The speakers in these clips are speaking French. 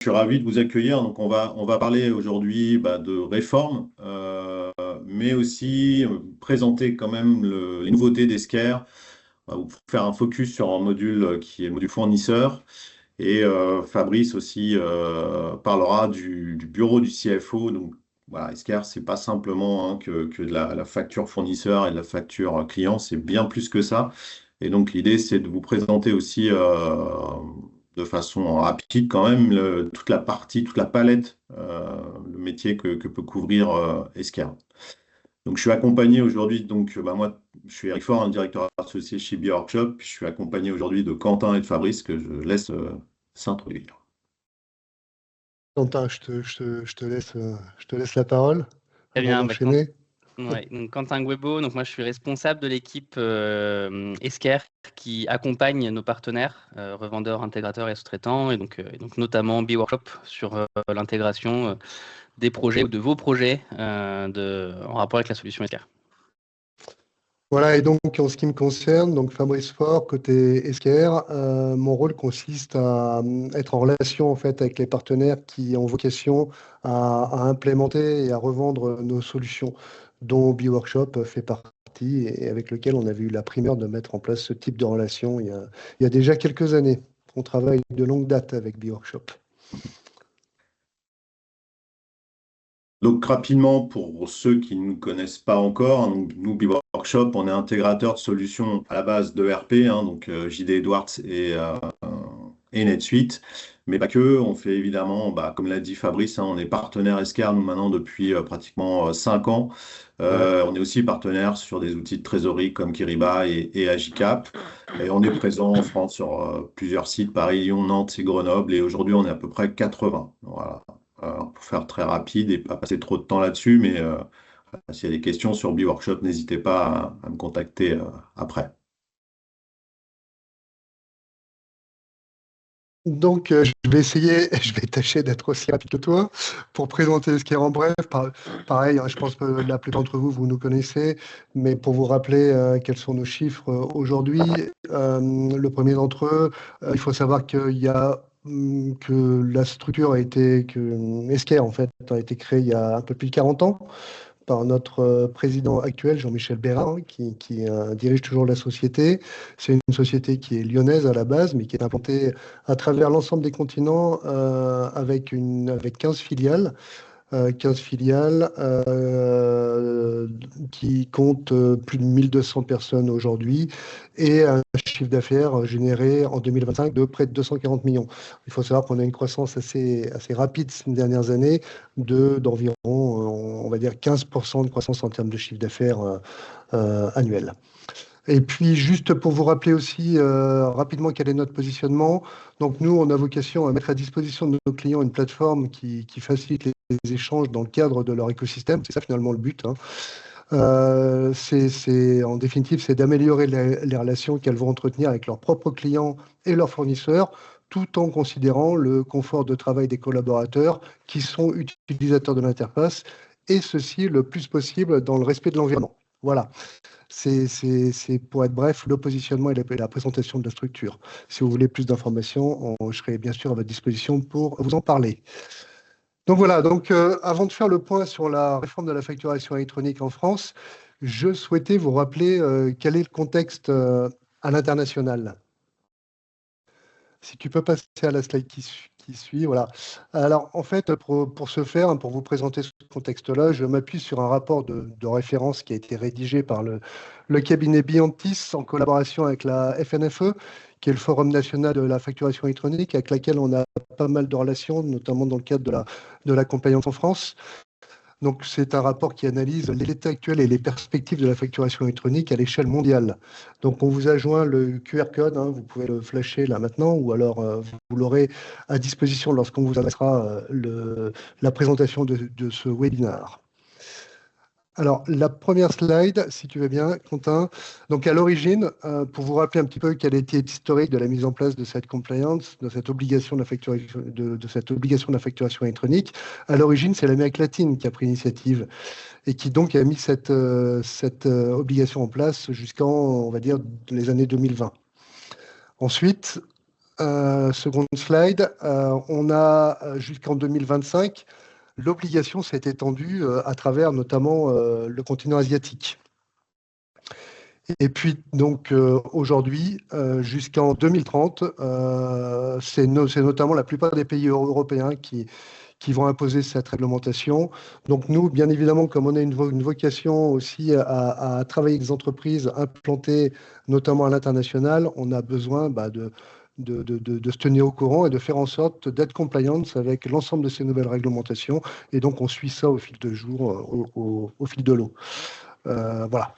je suis ravi de vous accueillir. Donc, on va parler aujourd'hui de réforme, mais aussi présenter quand même les nouveautés d'Esquerre. On va vous faire un focus sur un module qui est le module fournisseur. Et Fabrice aussi parlera du bureau du CFO. Donc, voilà, Esquerre, c'est pas simplement que de la facture fournisseur et de la facture client, c'est bien plus que ça. Et donc, l'idée, c'est de vous présenter aussi de façon rapide quand même toute la partie, toute la palette, le métier que peut couvrir Esquerre. Donc, je suis accompagné aujourd'hui, moi, je suis Eric Faure, un directeur associé chez BioWorkshop. Je suis accompagné aujourd'hui de Quentin et de Fabrice que je laisse s'introduire. Quentin, je te laisse la parole Très avant bien, d'enchaîner. ouais, donc Quentin Guebo, donc moi je suis responsable de l'équipe Esquerre qui accompagne nos partenaires, revendeurs, intégrateurs et sous-traitants, et donc notamment BeWorkshop sur l'intégration des projets ou de vos projets en rapport avec la solution Esquerre. Voilà, et donc en ce qui me concerne, donc Fabrice Faure, côté Esquerre, mon rôle consiste à être en relation en fait avec les partenaires qui ont vocation à implémenter et à revendre nos solutions, dont BeWorkshop fait partie et avec lequel on avait eu la primeur de mettre en place ce type de relation il y a déjà quelques années. On travaille de longue date avec BeWorkshop. Donc rapidement, pour ceux qui ne nous connaissent pas encore, nous, BeWorkshop, on est intégrateur de solutions à la base d'ERP, JD Edwards et NetSuite, mais pas que. On fait évidemment, comme l'a dit Fabrice, on est partenaire Esquerre, nous maintenant depuis pratiquement 5 ans. On est aussi partenaire sur des outils de trésorerie comme Kiriba et Agicap. Et on est présent en France sur plusieurs sites, Paris, Lyon, Nantes et Grenoble. Et aujourd'hui, on est à peu près 80. Voilà. Pour faire très rapide et pas passer trop de temps là-dessus, mais s'il y a des questions sur BeWorkshop, n'hésitez pas à me contacter après. Donc, je vais essayer, je vais tâcher d'être aussi rapide que toi pour présenter ce qui est en bref. Pareil, hein, je pense que la plupart d'entre vous, vous nous connaissez, mais pour vous rappeler quels sont nos chiffres aujourd'hui, le premier d'entre eux, il faut savoir qu'il y a que la structure que Esquerre en fait a été créée il y a un peu plus de 40 ans par notre président actuel, Jean-Michel Bérin, qui dirige toujours la société. C'est une société qui est lyonnaise à la base, mais qui est implantée à travers l'ensemble des continents avec 15 filiales. 15 filiales qui comptent plus de 1200 personnes aujourd'hui et un chiffre d'affaires généré en 2025 de près de 240 millions. Il faut savoir qu'on a une croissance assez rapide ces dernières années d'environ, on va dire, 15% de croissance en termes de chiffre d'affaires annuel. Et puis, juste pour vous rappeler aussi rapidement quel est notre positionnement. Donc, nous, on a vocation à mettre à disposition de nos clients une plateforme qui facilite les échanges dans le cadre de leur écosystème. C'est ça, finalement, le but. En définitive, c'est d'améliorer les relations qu'elles vont entretenir avec leurs propres clients et leurs fournisseurs, tout en considérant le confort de travail des collaborateurs qui sont utilisateurs de l'interface, et ceci le plus possible dans le respect de l'environnement. Voilà. C'est pour être bref, le positionnement et la présentation de la structure. Si vous voulez plus d'informations, je serai bien sûr à votre disposition pour vous en parler. Donc voilà, avant de faire le point sur la réforme de la facturation électronique en France, je souhaitais vous rappeler quel est le contexte à l'international. Si tu peux passer à la slide qui suit, voilà. Alors, en fait, pour ce faire, pour vous présenter ce contexte-là, je m'appuie sur un rapport de référence qui a été rédigé par le cabinet Biantis en collaboration avec la FNFE, qui est le Forum national de la facturation électronique, avec laquelle on a pas mal de relations, notamment dans le cadre de la compliance en France. Donc, c'est un rapport qui analyse l'état actuel et les perspectives de la facturation électronique à l'échelle mondiale. Donc, on vous a joint le QR code, vous pouvez le flasher là maintenant, ou alors vous l'aurez à disposition lorsqu'on vous adressera la présentation de ce webinaire. Alors, la première slide, si tu veux bien, Quentin. Donc, à l'origine, pour vous rappeler un petit peu quel était l'historique de la mise en place de cette compliance, de cette obligation de la facturation électronique, à l'origine, c'est l'Amérique latine qui a pris l'initiative et qui donc a mis cette obligation en place jusqu'en, on va dire, les années 2020. Ensuite, Seconde slide. On a jusqu'en 2025, l'obligation s'est étendue à travers notamment le continent asiatique. Et puis, donc, aujourd'hui, jusqu'en 2030, c'est notamment la plupart des pays européens qui vont imposer cette réglementation. Donc, nous, bien évidemment, comme on a une vocation aussi à travailler avec des entreprises implantées, notamment à l'international, on a besoin de se tenir au courant et de faire en sorte d'être compliant avec l'ensemble de ces nouvelles réglementations. Et donc, on suit ça au fil de jour, au fil de l'eau. Voilà.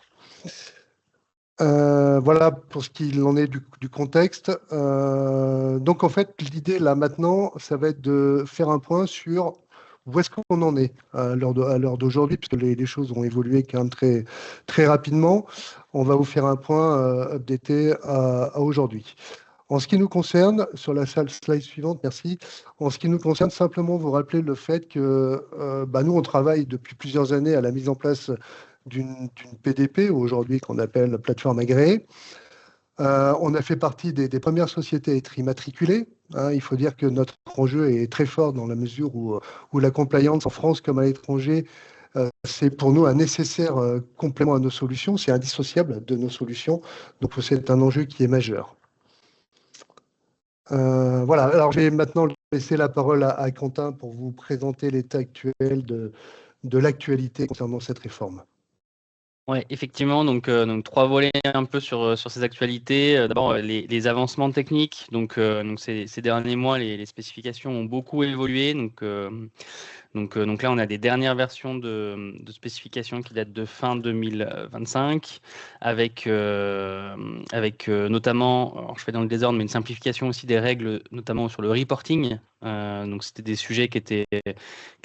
Voilà pour ce qu'il en est du contexte. Donc, en fait, l'idée là maintenant, ça va être de faire un point sur où est-ce qu'on en est à l'heure d'aujourd'hui, puisque les choses ont évolué quand même très, très rapidement. On va vous faire un point updaté à aujourd'hui. En ce qui nous concerne, sur la slide suivante, merci. En ce qui nous concerne, simplement vous rappeler le fait que nous, on travaille depuis plusieurs années à la mise en place d'une PDP, aujourd'hui qu'on appelle plateforme agréée. On a fait partie des premières sociétés à être immatriculées. Il faut dire que notre enjeu est très fort dans la mesure où la compliance en France comme à l'étranger, c'est pour nous un nécessaire complément à nos solutions, c'est indissociable de nos solutions. Donc c'est un enjeu qui est majeur. Voilà, alors je vais maintenant laisser la parole à Quentin pour vous présenter l'état actuel de l'actualité concernant cette réforme. Ouais, effectivement, donc 3 volets un peu sur ces actualités. D'abord, les avancements techniques. Donc ces derniers mois, les spécifications ont beaucoup évolué. Donc là, on a des dernières versions de spécifications qui datent de fin 2025, avec notamment, alors je fais dans le désordre, mais une simplification aussi des règles, notamment sur le reporting. Donc c'était des sujets qui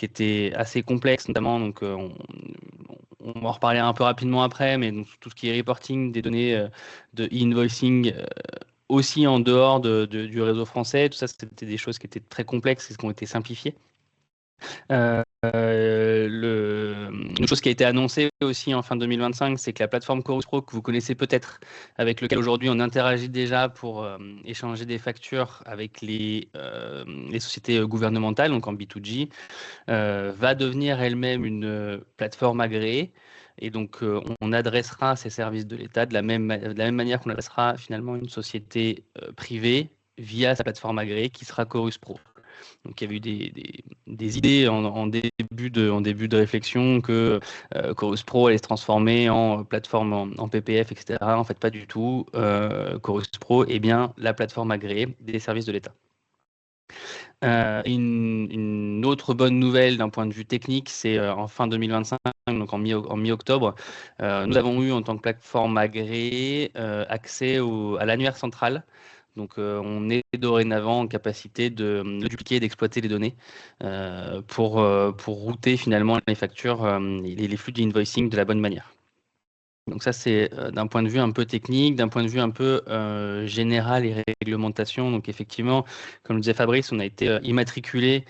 étaient assez complexes, notamment. Donc on va en reparler un peu rapidement après, mais donc, tout ce qui est reporting des données de e-invoicing aussi en dehors du réseau français, tout ça, c'était des choses qui étaient très complexes et qui ont été simplifiées. Une chose qui a été annoncée aussi en fin 2025, c'est que la plateforme Chorus Pro, que vous connaissez peut-être, avec lequel aujourd'hui on interagit déjà pour échanger des factures avec les sociétés gouvernementales, donc en B2G, va devenir elle-même une plateforme agréée. Et donc, on adressera ces services de l'État de la même manière qu'on adressera finalement une société privée via sa plateforme agréée qui sera Chorus Pro. Donc, il y avait eu des idées en début de réflexion que Chorus Pro allait se transformer en plateforme en PPF, etc. En fait, pas du tout. Chorus Pro est bien la plateforme agréée des services de l'État. Une autre bonne nouvelle d'un point de vue technique, c'est en fin 2025, donc en mi-octobre, nous avons eu en tant que plateforme agréée accès à l'annuaire central. Donc on est dorénavant en capacité de dupliquer et d'exploiter les données pour router finalement les factures, les flux d'invoicing de la bonne manière. Donc ça, c'est d'un point de vue un peu technique, d'un point de vue un peu général et réglementation. Donc effectivement, comme le disait Fabrice, on a été immatriculé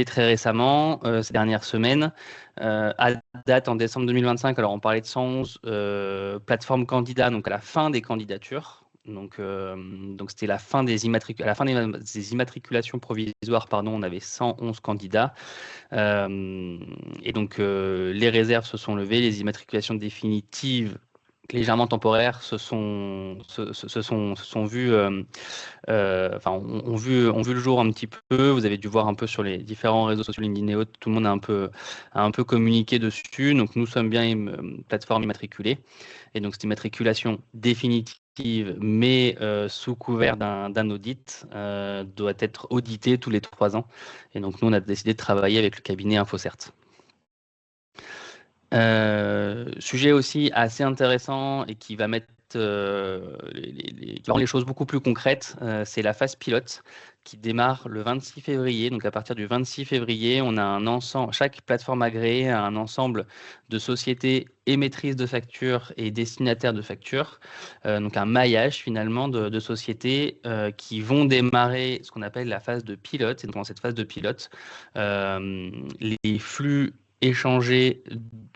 très récemment, ces dernières semaines. À date, en décembre 2025, alors on parlait de 111 plateformes candidats, donc à la fin des candidatures. Donc c'était la fin des immatriculations provisoires, pardon, on avait 111 candidats. Et donc, les réserves se sont levées, les immatriculations définitives légèrement temporaires se sont vues, ont vu le jour un petit peu. Vous avez dû voir un peu sur les différents réseaux sociaux, LinkedIn et autres, tout le monde a un peu communiqué dessus. Donc, nous sommes bien une plateforme immatriculée. Et donc, cette immatriculation définitive, mais sous couvert d'un audit, doit être auditée tous les 3 ans. Et donc, nous, on a décidé de travailler avec le cabinet Infocert. Sujet aussi assez intéressant et qui va mettre qui rend les choses beaucoup plus concrètes, c'est la phase pilote qui démarre le 26 février. Donc à partir du 26 février, on a un ensemble, chaque plateforme agréée a un ensemble de sociétés émettrices de factures et destinataires de factures, donc un maillage finalement de sociétés qui vont démarrer ce qu'on appelle la phase de pilote. Et donc dans cette phase de pilote, les flux échangés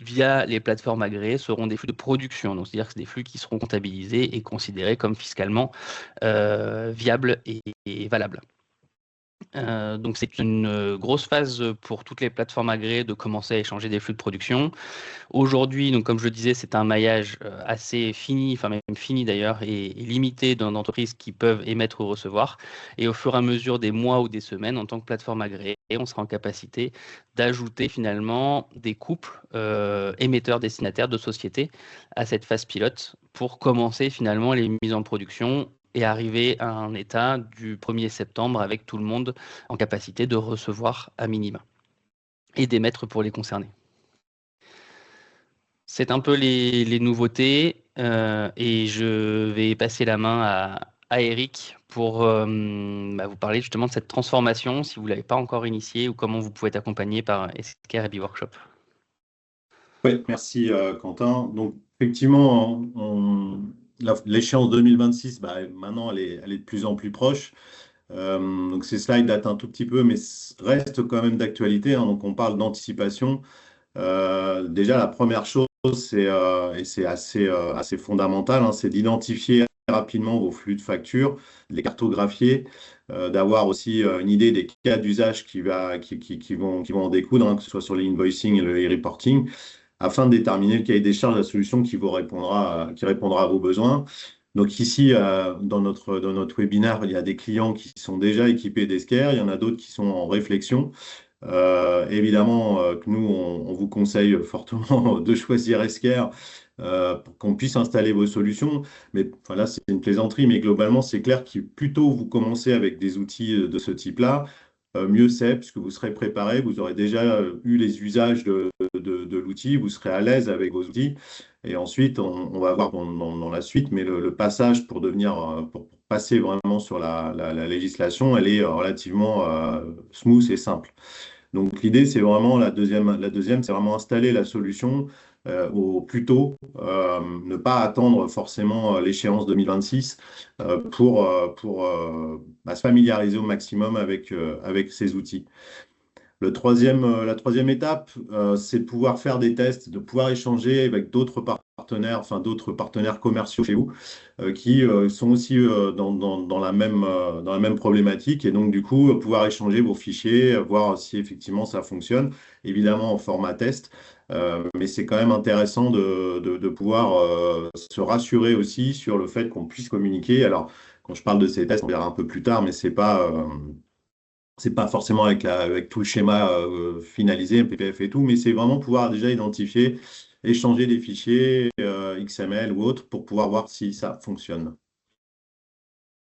via les plateformes agréées seront des flux de production. Donc, c'est-à-dire que c'est des flux qui seront comptabilisés et considérés comme fiscalement viables et valables. Donc, c'est une grosse phase pour toutes les plateformes agréées de commencer à échanger des flux de production. Aujourd'hui, donc comme je le disais, c'est un maillage assez fini, enfin même fini d'ailleurs, et limité d'entreprises qui peuvent émettre ou recevoir. Et au fur et à mesure des mois ou des semaines, en tant que plateforme agréée, on sera en capacité d'ajouter finalement des couples émetteurs-destinataires de sociétés à cette phase pilote pour commencer finalement les mises en production et arriver à un état du 1er septembre avec tout le monde en capacité de recevoir à minima et d'émettre pour les concernés. C'est un peu les nouveautés et je vais passer la main à Eric pour vous parler justement de cette transformation si vous ne l'avez pas encore initiée ou comment vous pouvez être accompagné par Esker et B-Workshop. Oui, merci Quentin. Donc effectivement, l'échéance 2026, maintenant elle est de plus en plus proche. Donc ces slides datent un tout petit peu, mais restent quand même d'actualité, hein. Donc on parle d'anticipation. Déjà, la première chose, et c'est assez fondamental, hein, c'est d'identifier rapidement vos flux de factures, de les cartographier, d'avoir aussi une idée des cas d'usage qui vont en découdre, hein, que ce soit sur l'invoicing et le e-reporting, afin de déterminer le cahier des charges, la solution qui répondra à vos besoins. Donc ici, dans notre webinaire, il y a des clients qui sont déjà équipés d'Esker, il y en a d'autres qui sont en réflexion. Évidemment que nous, on vous conseille fortement de choisir Esker pour qu'on puisse installer vos solutions. Mais voilà, c'est une plaisanterie, mais globalement, c'est clair que plus tôt vous commencez avec des outils de ce type-là, mieux c'est, puisque vous serez préparé, vous aurez déjà eu les usages de l'outil, vous serez à l'aise avec vos outils. Et ensuite, on va voir dans la suite, mais le passage pour passer vraiment sur la législation, elle est relativement smooth et simple. Donc l'idée, c'est vraiment la deuxième, c'est vraiment installer la solution au plus tôt, ne pas attendre forcément l'échéance 2026 pour se familiariser au maximum avec ces outils. La troisième étape, c'est de pouvoir faire des tests, de pouvoir échanger avec d'autres partenaires, enfin d'autres partenaires commerciaux chez vous, qui sont aussi dans la même problématique. Et donc, du coup, pouvoir échanger vos fichiers, voir si effectivement ça fonctionne, évidemment en format test. Mais c'est quand même intéressant de pouvoir se rassurer aussi sur le fait qu'on puisse communiquer. Alors, quand je parle de ces tests, on verra un peu plus tard, mais c'est pas forcément avec tout le schéma finalisé, PPF et tout, mais c'est vraiment pouvoir déjà identifier, échanger des fichiers XML ou autres pour pouvoir voir si ça fonctionne.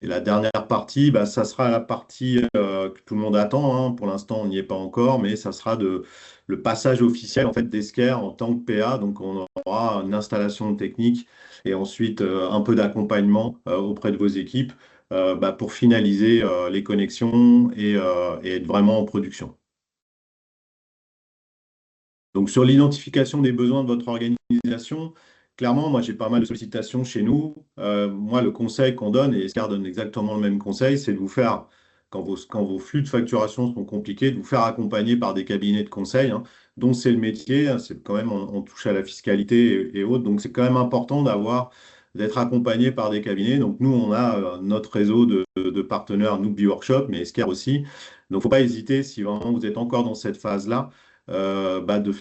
Et la dernière partie, ça sera la partie que tout le monde attend, hein. Pour l'instant, on n'y est pas encore, mais ça sera le passage officiel en fait, d'Esker en tant que PA. Donc, on aura une installation technique et ensuite un peu d'accompagnement auprès de vos équipes pour finaliser les connexions et être vraiment en production. Donc, sur l'identification des besoins de votre organisation, clairement, moi, j'ai pas mal de sollicitations chez nous. Moi, le conseil qu'on donne, et Esker donne exactement le même conseil, c'est de vous faire, quand vos flux de facturation sont compliqués, de vous faire accompagner par des cabinets de conseil, hein, dont c'est le métier. Hein, c'est quand même, on touche à la fiscalité et autres. Donc, c'est quand même important d'être accompagné par des cabinets. Donc, nous, on a notre réseau de partenaires, nous, B-Workshop, mais Esker aussi. Donc, il ne faut pas hésiter, si vraiment vous êtes encore dans cette phase-là, de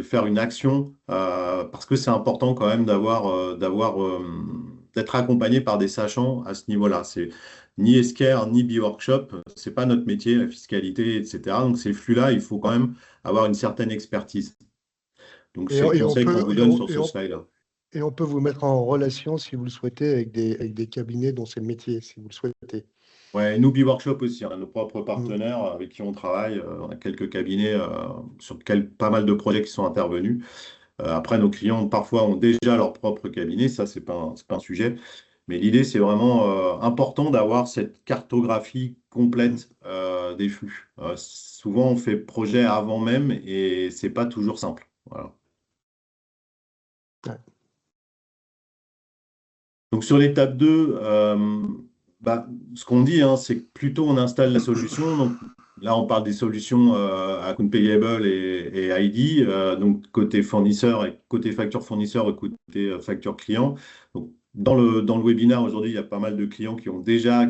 faire une action parce que c'est important quand même d'être accompagné par des sachants à ce niveau-là. C'est ni Esker ni B-Workshop, c'est pas notre métier, la fiscalité, etc. Donc ces flux-là, il faut quand même avoir une certaine expertise. Donc c'est le conseil qu'on vous donne sur ce slide-là. Et on peut vous mettre en relation, si vous le souhaitez, avec des cabinets dont c'est le métier, si vous le souhaitez. Ouais, nous, B-Workshop aussi, on a nos propres partenaires avec qui on travaille. On a quelques cabinets sur pas mal de projets qui sont intervenus. Après, nos clients, parfois, ont déjà leur propre cabinet. Ça, c'est pas un sujet. Mais l'idée, c'est vraiment important d'avoir cette cartographie complète des flux. Souvent, on fait projet avant même et c'est pas toujours simple. Voilà. Ouais. Donc, sur l'étape 2, ce qu'on dit, hein, c'est que plutôt on installe la solution. Donc, là, on parle des solutions Account Payable et ID, donc côté fournisseur et côté facture fournisseur et côté facture client. Donc, dans le webinaire aujourd'hui, il y a pas mal de clients qui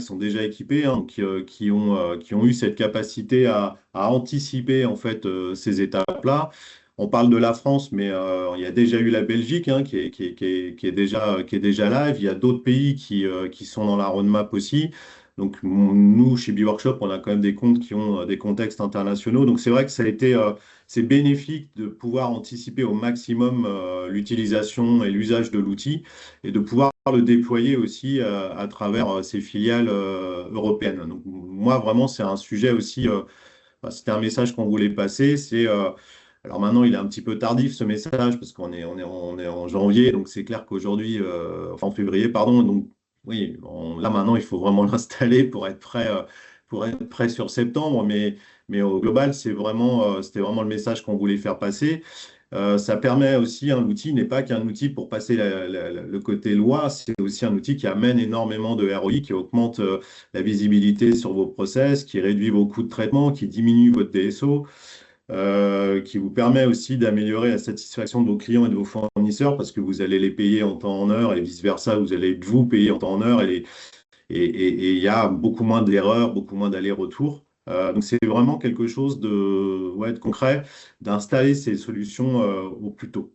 sont déjà équipés, hein, qui ont eu cette capacité à anticiper en fait ces étapes-là. On parle de la France, mais il y a déjà eu la Belgique, hein, qui est déjà live. Il y a d'autres pays qui sont dans la roadmap aussi. Donc, nous, chez Biworkshop, on a quand même des comptes qui ont des contextes internationaux. Donc, c'est vrai que c'est bénéfique de pouvoir anticiper au maximum l'utilisation et l'usage de l'outil et de pouvoir le déployer aussi à travers ces filiales européennes. Donc, moi, vraiment, c'est un sujet aussi, c'était un message qu'on voulait passer. Alors maintenant, il est un petit peu tardif ce message parce qu'on est en janvier, donc c'est clair qu'aujourd'hui, enfin en février, pardon, donc oui, là maintenant, il faut vraiment l'installer pour être prêt sur septembre, mais au global, c'était vraiment le message qu'on voulait faire passer. Ça permet aussi, l'outil n'est pas qu'un outil pour passer le côté loi, c'est aussi un outil qui amène énormément de ROI, qui augmente la visibilité sur vos process, qui réduit vos coûts de traitement, qui diminue votre DSO, qui vous permet aussi d'améliorer la satisfaction de vos clients et de vos fournisseurs parce que vous allez les payer en temps en heure et vice-versa, vous allez vous payer en temps en heure et il y a beaucoup moins d'erreurs, beaucoup moins d'allers-retours. Donc c'est vraiment quelque chose de concret, d'installer ces solutions au plus tôt.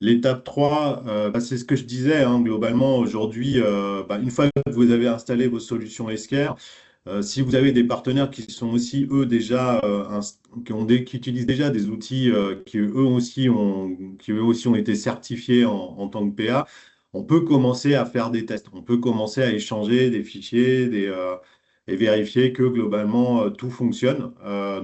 L'étape 3, c'est ce que je disais, hein, globalement, aujourd'hui, une fois que vous avez installé vos solutions Esquire, si vous avez des partenaires qui sont aussi, eux, déjà, qui utilisent déjà des outils qui eux aussi ont été certifiés en tant que PA, on peut commencer à faire des tests. On peut commencer à échanger des fichiers et vérifier que globalement, tout fonctionne.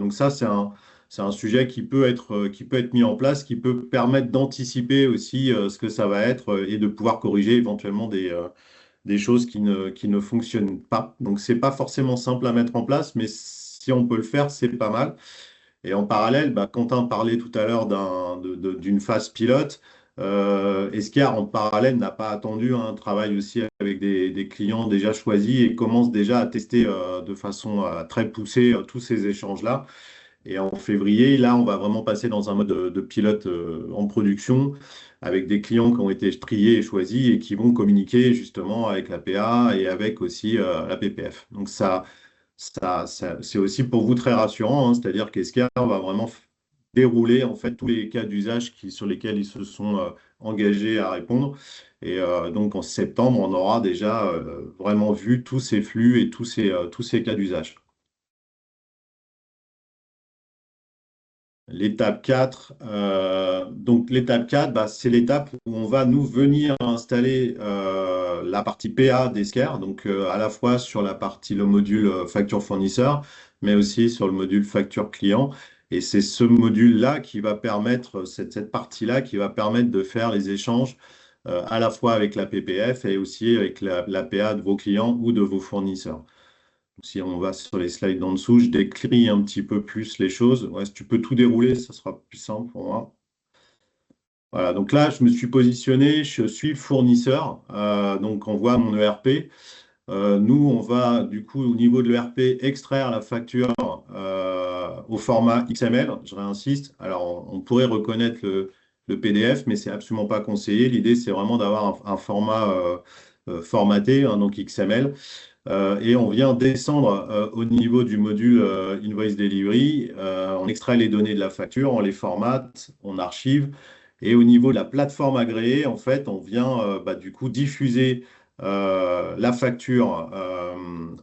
Donc ça, c'est un sujet qui peut être mis en place, qui peut permettre d'anticiper aussi ce que ça va être et de pouvoir corriger éventuellement des choses qui ne fonctionnent pas. Donc, c'est pas forcément simple à mettre en place, mais si on peut le faire, c'est pas mal. Et en parallèle, Quentin parlait tout à l'heure d'une phase pilote. Escar, en parallèle, n'a pas attendu un travail aussi avec des clients déjà choisis et commence déjà à tester de façon très poussée tous ces échanges-là. Et en février, là, on va vraiment passer dans un mode de pilote en production avec des clients qui ont été triés et choisis et qui vont communiquer justement avec la PA et avec aussi la PPF. Donc c'est aussi pour vous très rassurant, hein, c'est-à-dire qu'Escar va vraiment dérouler en fait tous les cas d'usage sur lesquels ils se sont engagés à répondre. Et donc en septembre, on aura déjà vraiment vu tous ces flux et tous ces cas d'usage. L'étape 4, donc l'étape 4, c'est l'étape où on va nous venir installer la partie PA d'Esquire, donc à la fois sur la partie, le module facture fournisseur, mais aussi sur le module facture client. Et c'est ce module-là qui va permettre, cette partie-là qui va permettre de faire les échanges à la fois avec la PPF et aussi avec la PA de vos clients ou de vos fournisseurs. Si on va sur les slides d'en dessous, je décris un petit peu plus les choses. Ouais, si tu peux tout dérouler, ça sera plus simple pour moi. Voilà, donc là, je me suis positionné, je suis fournisseur. Donc, on voit mon ERP. Nous, on va, du coup, au niveau de l'ERP, extraire la facture au format XML. Je réinsiste. Alors, on pourrait reconnaître le PDF, mais c'est absolument pas conseillé. L'idée, c'est vraiment d'avoir un format formaté, hein, donc XML. Et on vient descendre au niveau du module Invoice Delivery. On extrait les données de la facture, on les formate, on archive. Et au niveau de la plateforme agréée, en fait, on vient du coup diffuser la facture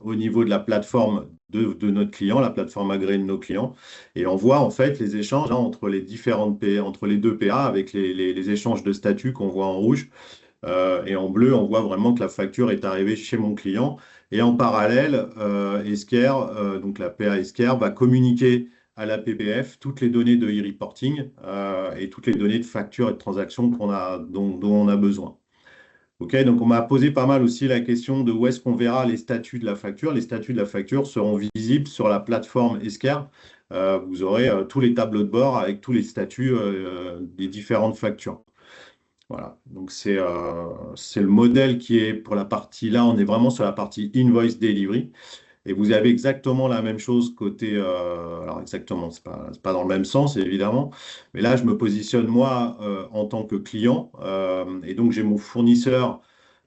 au niveau de la plateforme de notre client, la plateforme agréée de nos clients. Et on voit en fait les échanges, hein, entre les différentes PA, entre les deux PA, avec les échanges de statut qu'on voit en rouge. Et en bleu, on voit vraiment que la facture est arrivée chez mon client. Et en parallèle, Esquire, donc la PA Esquire, va communiquer à la PPF toutes les données de e-reporting et toutes les données de facture et de transactions dont on a besoin. OK, donc on m'a posé pas mal aussi la question de où est-ce qu'on verra les statuts de la facture. Les statuts de la facture seront visibles sur la plateforme Esquire. Vous aurez tous les tableaux de bord avec tous les statuts des différentes factures. Voilà, donc c'est le modèle qui est pour la partie, là on est vraiment sur la partie invoice delivery, et vous avez exactement la même chose côté, alors exactement, c'est pas dans le même sens évidemment, mais là je me positionne moi en tant que client, et donc j'ai mon fournisseur,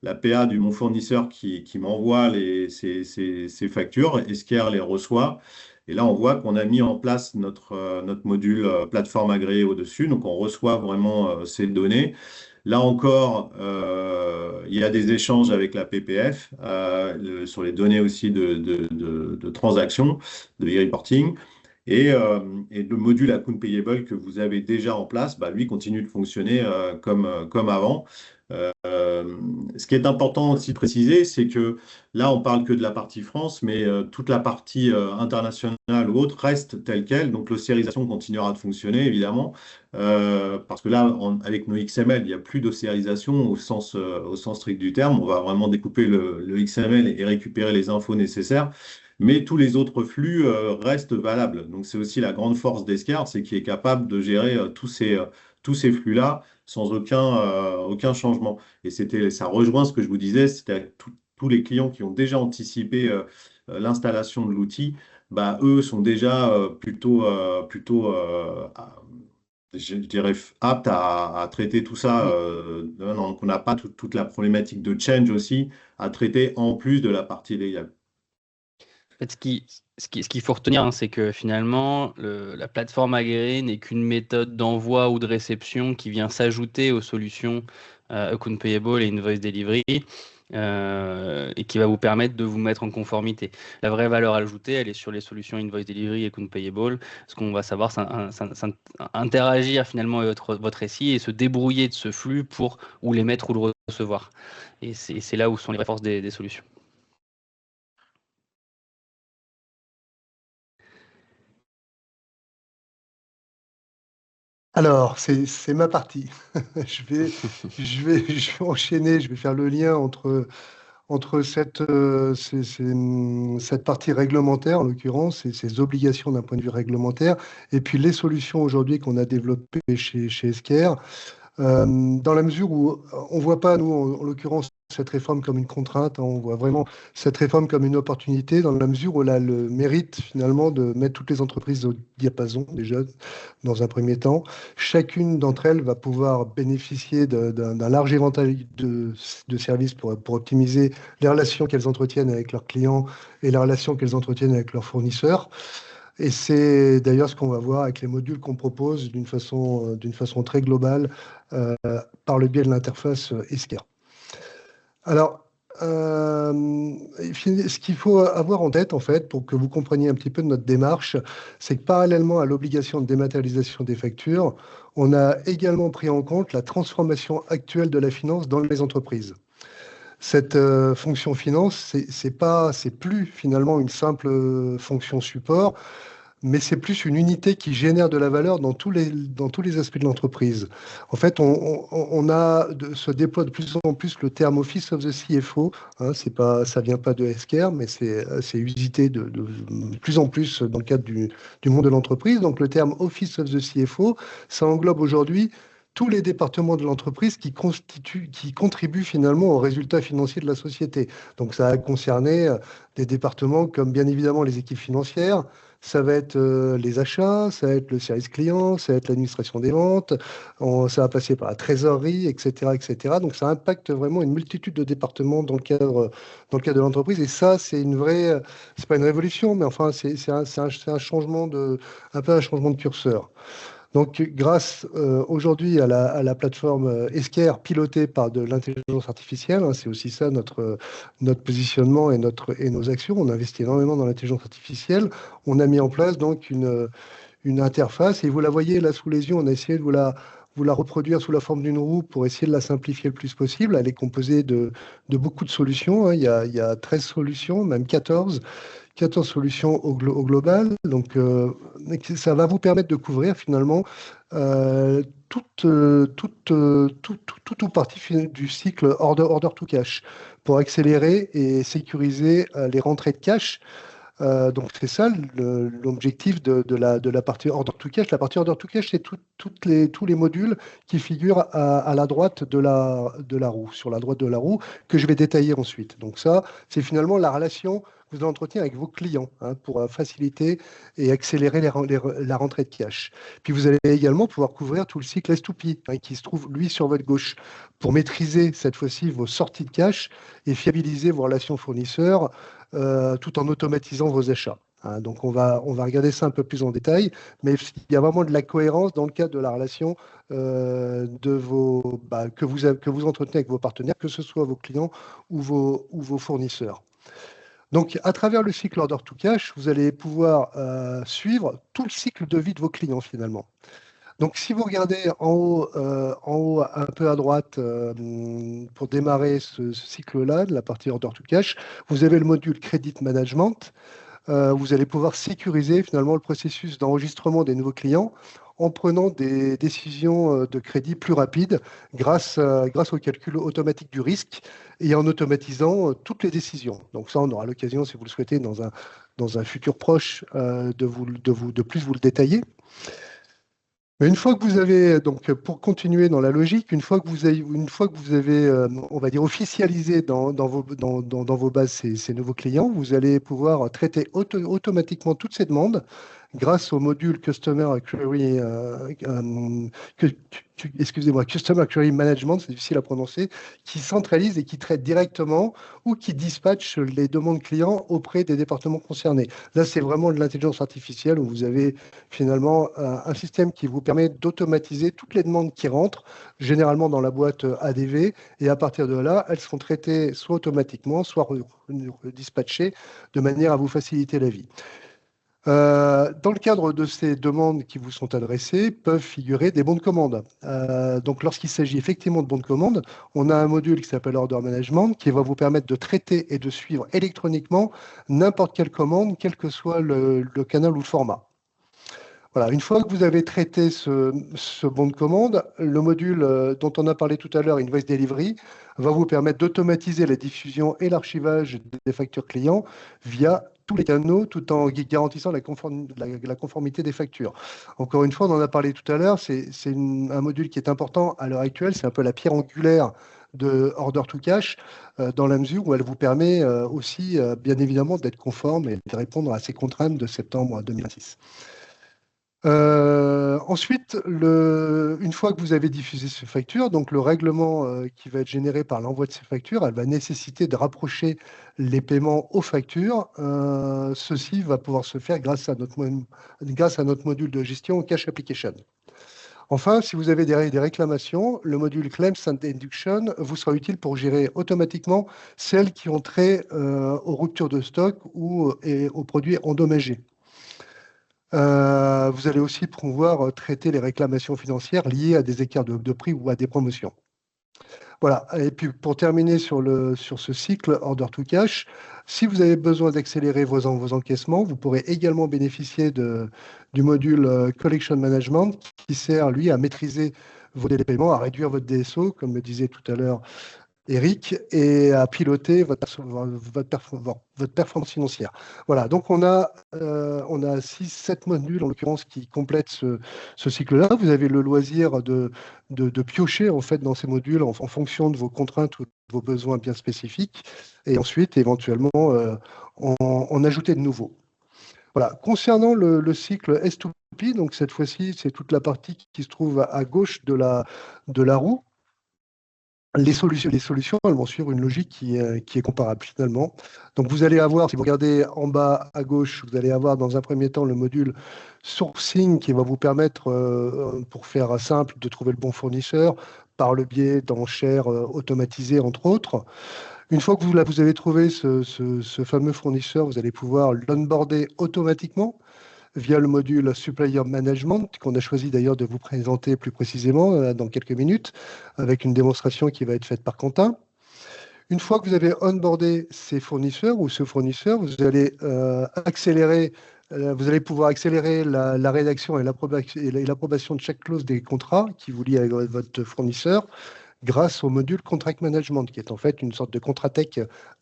la PA mon fournisseur qui m'envoie ses factures, Esker les reçoit, et là on voit qu'on a mis en place notre module plateforme agréée au-dessus, donc on reçoit vraiment ces données. Là encore, il y a des échanges avec la PPF sur les données aussi de transactions, de e-reporting. Et le module Account Payable que vous avez déjà en place, bah, lui continue de fonctionner comme avant. Ce qui est important aussi de préciser, c'est que là, on parle que de la partie France, mais toute la partie internationale ou autre reste telle qu'elle. Donc, l'ossérisation continuera de fonctionner, évidemment, parce que là, avec nos XML, il n'y a plus d'ossérisation au sens strict du terme. On va vraiment découper le XML et récupérer les infos nécessaires. Mais tous les autres flux restent valables. Donc, c'est aussi la grande force d'Escar, c'est qu'il est capable de gérer tous ces flux-là sans aucun changement. Et ça rejoint ce que je vous disais, c'était tous les clients qui ont déjà anticipé l'installation de l'outil, bah, eux sont déjà je dirais, aptes à traiter tout ça. Donc, on n'a pas toute la problématique de change aussi à traiter en plus de la partie légale. En fait, ce qu'il faut retenir, hein, c'est que finalement, la plateforme agréée n'est qu'une méthode d'envoi ou de réception qui vient s'ajouter aux solutions Account Payable et Invoice Delivery et qui va vous permettre de vous mettre en conformité. La vraie valeur ajoutée, elle est sur les solutions Invoice Delivery et Account Payable. Ce qu'on va savoir, c'est interagir finalement avec votre SI et se débrouiller de ce flux pour ou l'émettre ou le recevoir. Et c'est là où sont les vraies forces des solutions. Alors, c'est ma partie. Je vais enchaîner, je vais faire le lien entre cette partie réglementaire, en l'occurrence, et ces obligations d'un point de vue réglementaire, et puis les solutions aujourd'hui qu'on a développées chez Esker. Dans la mesure où on ne voit pas, nous, en l'occurrence, cette réforme comme une contrainte, hein, on voit vraiment cette réforme comme une opportunité, dans la mesure où elle a le mérite, finalement, de mettre toutes les entreprises au diapason, déjà, dans un premier temps. Chacune d'entre elles va pouvoir bénéficier d'un large éventail de services pour optimiser les relations qu'elles entretiennent avec leurs clients et les relations qu'elles entretiennent avec leurs fournisseurs. Et c'est d'ailleurs ce qu'on va voir avec les modules qu'on propose d'une façon très globale euh, par le biais de l'interface Esker. Alors, ce qu'il faut avoir en tête, en fait, pour que vous compreniez un petit peu de notre démarche, c'est que parallèlement à l'obligation de dématérialisation des factures, on a également pris en compte la transformation actuelle de la finance dans les entreprises. Cette fonction finance, c'est plus finalement une simple fonction support, mais c'est plus une unité qui génère de la valeur dans tous les aspects de l'entreprise. En fait, se déploie de plus en plus le terme Office of the CFO. Hein, ça vient pas de Esker, mais c'est usité de plus en plus dans le cadre du monde de l'entreprise. Donc, le terme Office of the CFO, ça englobe aujourd'hui tous les départements de l'entreprise qui contribuent finalement aux résultats financiers de la société. Donc, ça a concerné des départements comme bien évidemment les équipes financières, ça va être les achats, ça va être le service client, ça va être l'administration des ventes, ça va passer par la trésorerie, etc., etc. Donc, ça impacte vraiment une multitude de départements dans le cadre de l'entreprise. Et ça, c'est pas une révolution, mais enfin, c'est un changement un peu un changement de curseur. Donc, grâce aujourd'hui à la plateforme Esker, pilotée par de l'intelligence artificielle, hein, c'est aussi ça notre positionnement et nos actions. On investit énormément dans l'intelligence artificielle. On a mis en place donc une interface et vous la voyez là sous les yeux. On a essayé de vous la reproduire sous la forme d'une roue pour essayer de la simplifier le plus possible. Elle est composée de beaucoup de solutions, hein. Il y a 13 solutions, même 14 solutions au global. Donc, ça va vous permettre de couvrir finalement toute ou partie du cycle order to cash pour accélérer et sécuriser les rentrées de cash Donc c'est ça l'objectif de la partie Order to Cash. La partie Order to Cash, c'est tous les modules qui figurent à la droite de la roue, sur la droite de la roue, que je vais détailler ensuite. Donc ça, c'est finalement la relation que vous allez entretenir avec vos clients, hein, pour faciliter et accélérer la rentrée de cash. Puis vous allez également pouvoir couvrir tout le cycle S2P, hein, qui se trouve, lui, sur votre gauche, pour maîtriser cette fois-ci vos sorties de cash et fiabiliser vos relations fournisseurs, tout en automatisant vos achats. Hein. Donc on va regarder ça un peu plus en détail, mais il y a vraiment de la cohérence dans le cadre de la relation que vous entretenez avec vos partenaires, que ce soit vos clients ou vos fournisseurs. Donc, à travers le cycle Order to Cash, vous allez pouvoir suivre tout le cycle de vie de vos clients finalement. Donc, si vous regardez en haut un peu à droite, pour démarrer ce cycle-là, de la partie Order to Cash, vous avez le module Credit Management. Vous allez pouvoir sécuriser finalement le processus d'enregistrement des nouveaux clients en prenant des décisions de crédit plus rapides grâce au calcul automatique du risque et en automatisant toutes les décisions. Donc ça, on aura l'occasion, si vous le souhaitez, dans un futur proche, de plus vous le détailler. Mais une fois que vous avez, donc pour continuer dans la logique, une fois que vous avez, on va dire, officialisé dans vos bases ces nouveaux clients, vous allez pouvoir traiter automatiquement toutes ces demandes grâce au module Customer Query, Customer Query Management, c'est difficile à prononcer, qui centralise et qui traite directement ou qui dispatche les demandes clients auprès des départements concernés. Là, c'est vraiment de l'intelligence artificielle où vous avez finalement un système qui vous permet d'automatiser toutes les demandes qui rentrent, généralement dans la boîte ADV, et à partir de là, elles seront traitées soit automatiquement, soit dispatchées de manière à vous faciliter la vie. Dans le cadre de ces demandes qui vous sont adressées, peuvent figurer des bons de commande. Donc, lorsqu'il s'agit effectivement de bons de commande, on a un module qui s'appelle Order Management qui va vous permettre de traiter et de suivre électroniquement n'importe quelle commande, quel que soit le canal ou le format. Voilà, une fois que vous avez traité ce bon de commande, le module dont on a parlé tout à l'heure, Invoice Delivery, va vous permettre d'automatiser la diffusion et l'archivage des factures clients via tous les canaux, tout en garantissant la conformité des factures. Encore une fois, on en a parlé tout à l'heure, c'est un module qui est important à l'heure actuelle, c'est un peu la pierre angulaire de Order to Cash, dans la mesure où elle vous permet aussi, bien évidemment, d'être conforme et de répondre à ces contraintes de septembre 2026. Ensuite, une fois que vous avez diffusé ces factures, donc le règlement qui va être généré par l'envoi de ces factures, elle va nécessiter de rapprocher les paiements aux factures. Ceci va pouvoir se faire grâce à notre module de gestion Cash Application. Enfin, si vous avez des réclamations, le module Claims and Induction vous sera utile pour gérer automatiquement celles qui ont trait aux ruptures de stock ou aux produits endommagés. Vous allez aussi pouvoir traiter les réclamations financières liées à des écarts de prix ou à des promotions. Voilà. Et puis, pour terminer sur ce cycle Order to Cash, si vous avez besoin d'accélérer vos encaissements, vous pourrez également bénéficier du module Collection Management qui sert, lui, à maîtriser vos délais de paiement, à réduire votre DSO, comme le disait tout à l'heure Eric, et à piloter votre performance financière. Voilà, donc on a 6-7 modules en l'occurrence qui complètent ce cycle-là. Vous avez le loisir de piocher en fait dans ces modules en fonction de vos contraintes ou de vos besoins bien spécifiques, et ensuite éventuellement en ajouter de nouveaux. Voilà. Concernant le cycle S2P, donc cette fois-ci c'est toute la partie qui se trouve à gauche de la roue. Les solutions, elles vont suivre une logique qui est comparable finalement. Donc vous allez avoir, si vous regardez en bas à gauche, vous allez avoir dans un premier temps le module sourcing qui va vous permettre, pour faire simple, de trouver le bon fournisseur par le biais d'enchères automatisées entre autres. Une fois que vous avez trouvé ce fameux fournisseur, vous allez pouvoir l'onboarder automatiquement via le module Supplier Management, qu'on a choisi d'ailleurs de vous présenter plus précisément dans quelques minutes, avec une démonstration qui va être faite par Quentin. Une fois que vous avez onboardé ces fournisseurs ou ce fournisseur, vous allez pouvoir accélérer la rédaction et l'approbation de chaque clause des contrats qui vous lient avec votre fournisseur grâce au module Contract Management, qui est en fait une sorte de Contratech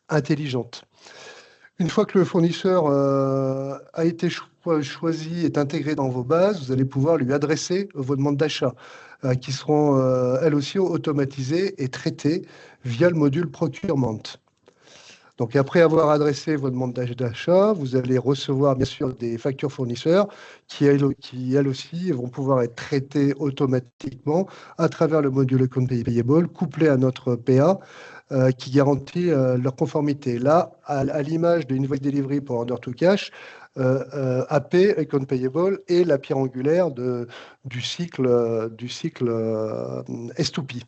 intelligente. Une fois que le fournisseur a été choisi, est intégré dans vos bases, vous allez pouvoir lui adresser vos demandes d'achat qui seront elles aussi automatisées et traitées via le module Procurement. Donc, après avoir adressé vos demandes d'achat, vous allez recevoir bien sûr des factures fournisseurs qui, elles aussi, vont pouvoir être traitées automatiquement à travers le module Account Payable couplé à notre PA qui garantit leur conformité. Là, à l'image de Invoice Delivery pour Order to Cash, AP, Account Payable, est la pierre angulaire du cycle S2P.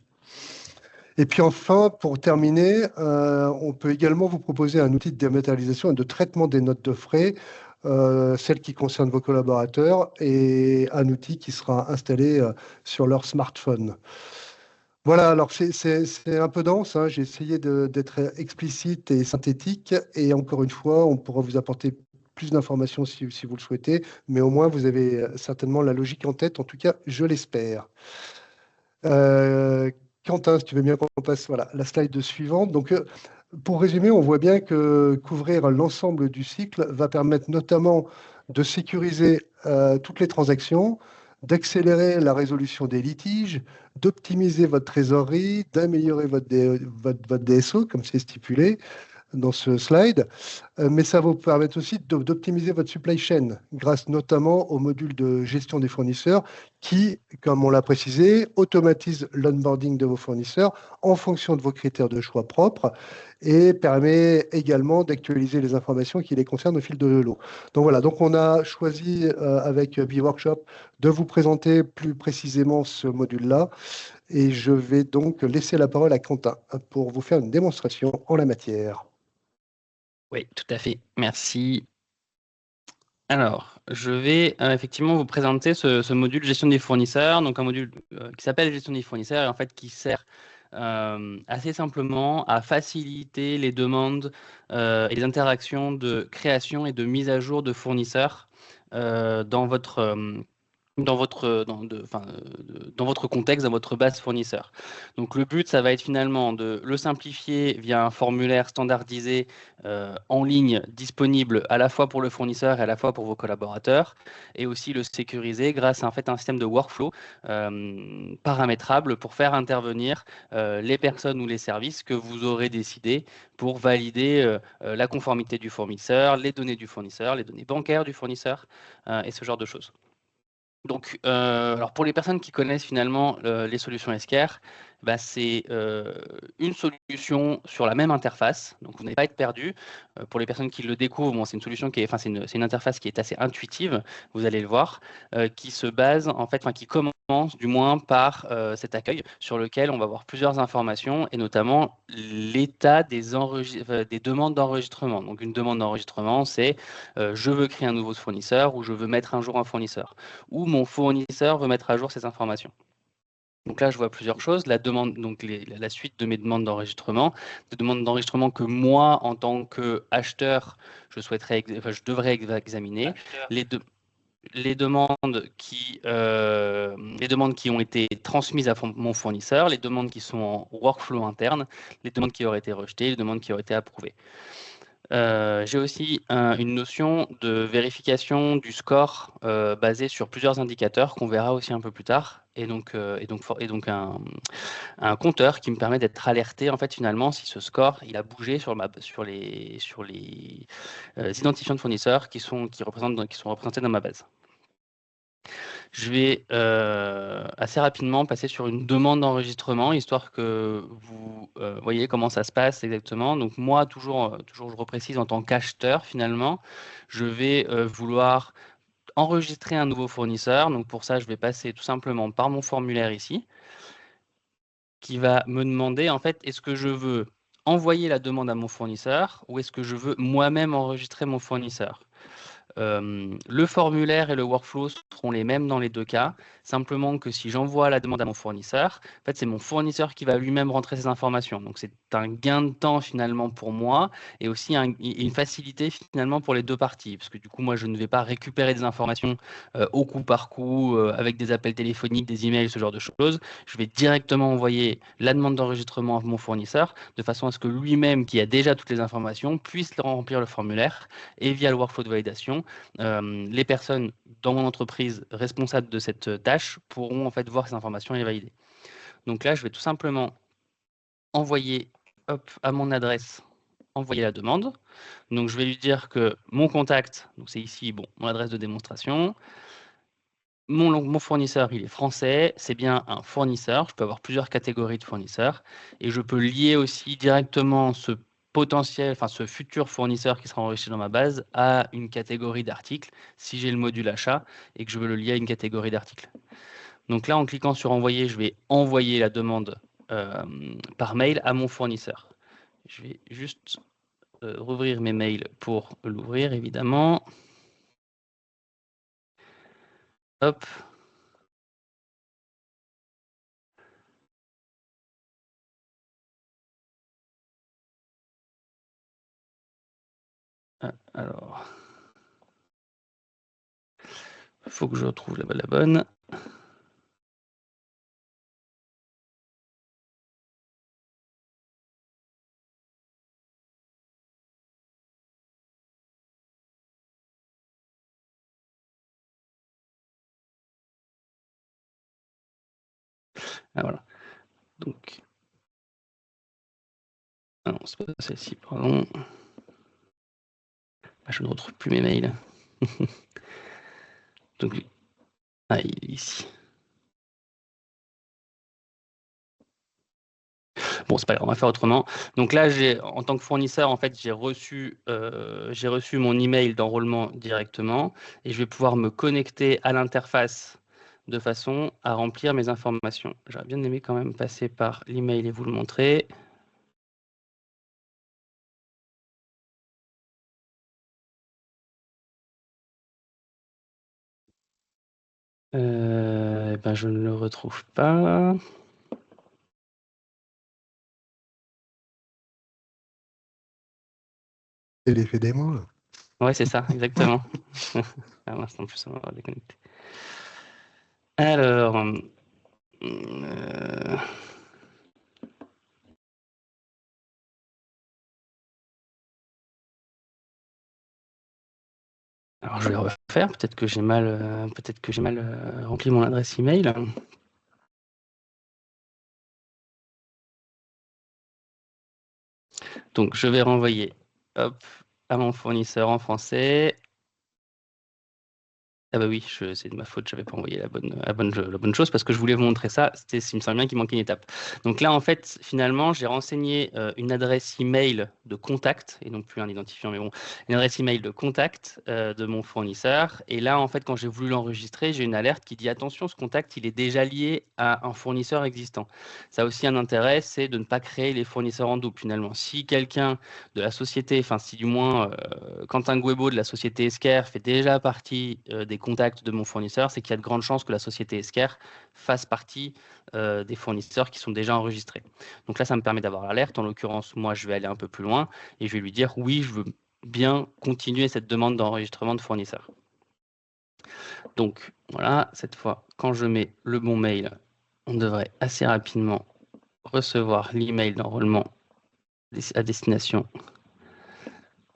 Et puis enfin, pour terminer, on peut également vous proposer un outil de dématérialisation et de traitement des notes de frais, celles qui concernent vos collaborateurs, et un outil qui sera installé sur leur smartphone. Voilà, alors c'est un peu dense, hein. J'ai essayé d'être explicite et synthétique, et encore une fois, on pourra vous apporter plus d'informations si vous le souhaitez, mais au moins vous avez certainement la logique en tête, en tout cas, je l'espère. Quentin, si tu veux bien qu'on passe voilà, la slide suivante. Donc, pour résumer, on voit bien que couvrir l'ensemble du cycle va permettre notamment de sécuriser toutes les transactions, d'accélérer la résolution des litiges, d'optimiser votre trésorerie, d'améliorer votre DSO, comme c'est stipulé dans ce slide, mais ça va vous permettre aussi d'optimiser votre supply chain grâce notamment au module de gestion des fournisseurs qui, comme on l'a précisé, automatise l'onboarding de vos fournisseurs en fonction de vos critères de choix propres et permet également d'actualiser les informations qui les concernent au fil de l'eau. Donc voilà, donc on a choisi avec B-Workshop de vous présenter plus précisément ce module-là et je vais donc laisser la parole à Quentin pour vous faire une démonstration en la matière. Oui, tout à fait. Merci. Alors, je vais effectivement vous présenter ce module gestion des fournisseurs, donc un module qui s'appelle gestion des fournisseurs et en fait qui sert assez simplement à faciliter les demandes et les interactions de création et de mise à jour de fournisseurs dans votre dans votre contexte, dans votre base fournisseur. Donc le but, ça va être finalement de le simplifier via un formulaire standardisé en ligne disponible à la fois pour le fournisseur et à la fois pour vos collaborateurs, et aussi le sécuriser grâce à en fait un système de workflow paramétrable pour faire intervenir les personnes ou les services que vous aurez décidé pour valider la conformité du fournisseur, les données du fournisseur, les données bancaires du fournisseur et ce genre de choses. Donc, alors pour les personnes qui connaissent finalement les solutions Esquire, bah, c'est une solution sur la même interface, donc vous n'allez pas être perdu. Pour les personnes qui le découvrent, bon, c'est une solution qui est, enfin, c'est une interface qui est assez intuitive, vous allez le voir, qui se base en fait, enfin, qui commence du moins par cet accueil sur lequel on va voir plusieurs informations et notamment l'état des demandes d'enregistrement. Donc, une demande d'enregistrement, c'est je veux créer un nouveau fournisseur ou je veux mettre un jour un fournisseur ou mon fournisseur veut mettre à jour ces informations. Donc là, je vois plusieurs choses. La demande, donc la suite de mes demandes d'enregistrement, des demandes d'enregistrement que moi, en tant qu'acheteur, je devrais examiner. Les demandes qui ont été transmises à mon fournisseur, les demandes qui sont en workflow interne, les demandes qui auraient été rejetées, les demandes qui auraient été approuvées. J'ai aussi une notion de vérification du score basée sur plusieurs indicateurs qu'on verra aussi un peu plus tard, et donc un compteur qui me permet d'être alerté en fait finalement si ce score il a bougé sur les identifiants de fournisseurs qui sont représentés dans ma base. Je vais assez rapidement passer sur une demande d'enregistrement, histoire que vous voyez comment ça se passe exactement. Donc moi, toujours je reprécise, en tant qu'acheteur, finalement, je vais vouloir enregistrer un nouveau fournisseur. Donc pour ça, je vais passer tout simplement par mon formulaire ici, qui va me demander, en fait, est-ce que je veux envoyer la demande à mon fournisseur ou est-ce que je veux moi-même enregistrer mon fournisseur ? Le formulaire et le workflow seront les mêmes dans les deux cas, simplement que si j'envoie la demande à mon fournisseur, en fait, c'est mon fournisseur qui va lui-même rentrer ces informations. Donc, c'est un gain de temps finalement pour moi et aussi une facilité finalement pour les deux parties. Parce que du coup, moi, je ne vais pas récupérer des informations au coup par coup avec des appels téléphoniques, des emails, ce genre de choses. Je vais directement envoyer la demande d'enregistrement à mon fournisseur de façon à ce que lui-même, qui a déjà toutes les informations, puisse remplir le formulaire et via le workflow de validation, les personnes dans mon entreprise responsables de cette tâche pourront en fait voir ces informations et les valider. Donc là, je vais tout simplement envoyer à mon adresse, envoyer la demande. Donc je vais lui dire que mon contact, donc c'est ici mon adresse de démonstration, mon fournisseur, il est français, c'est bien un fournisseur, je peux avoir plusieurs catégories de fournisseurs, et je peux lier aussi directement ce futur fournisseur qui sera enrichi dans ma base à une catégorie d'articles, si j'ai le module achat et que je veux le lier à une catégorie d'articles. Donc là, en cliquant sur envoyer, je vais envoyer la demande par mail à mon fournisseur. Je vais juste rouvrir mes mails pour l'ouvrir, évidemment. Hop. Alors, il faut que je retrouve la bonne. Ah, voilà. Donc, ah non, c'est pas celle-ci, pardon. Ah, je ne retrouve plus mes mails. Donc, il est ici. Bon, c'est pas grave, on va faire autrement. Donc là, en tant que fournisseur, en fait, j'ai reçu mon email d'enrôlement directement et je vais pouvoir me connecter à l'interface de façon à remplir mes informations. J'aurais bien aimé quand même passer par l'email et vous le montrer. Je ne le retrouve pas. C'est l'effet démo. Ouais, c'est ça, exactement. Ah mince, en plus, on va déconnecter. Alors, alors je vais refaire. Peut-être que j'ai mal, rempli mon adresse email. Donc, je vais renvoyer à mon fournisseur en français. Ah bah oui, c'est de ma faute, je n'avais pas envoyé la bonne chose parce que je voulais vous montrer ça. Il me semble bien qu'il manquait une étape. Donc là, en fait, finalement, j'ai renseigné une adresse email de contact, et non plus un identifiant, mais bon, une adresse email de contact de mon fournisseur. Et là, en fait, quand j'ai voulu l'enregistrer, j'ai une alerte qui dit attention, ce contact, il est déjà lié à un fournisseur existant. Ça a aussi un intérêt, c'est de ne pas créer les fournisseurs en double finalement. Si quelqu'un de la société, enfin si du moins Quentin Guebo de la société Esker fait déjà partie des contacts de mon fournisseur, c'est qu'il y a de grandes chances que la société Esker fasse partie des fournisseurs qui sont déjà enregistrés. Donc là, ça me permet d'avoir l'alerte. En l'occurrence, moi, je vais aller un peu plus loin et je vais lui dire oui, je veux bien continuer cette demande d'enregistrement de fournisseur. Donc voilà, cette fois, quand je mets le bon mail, on devrait assez rapidement recevoir l'email d'enrôlement à destination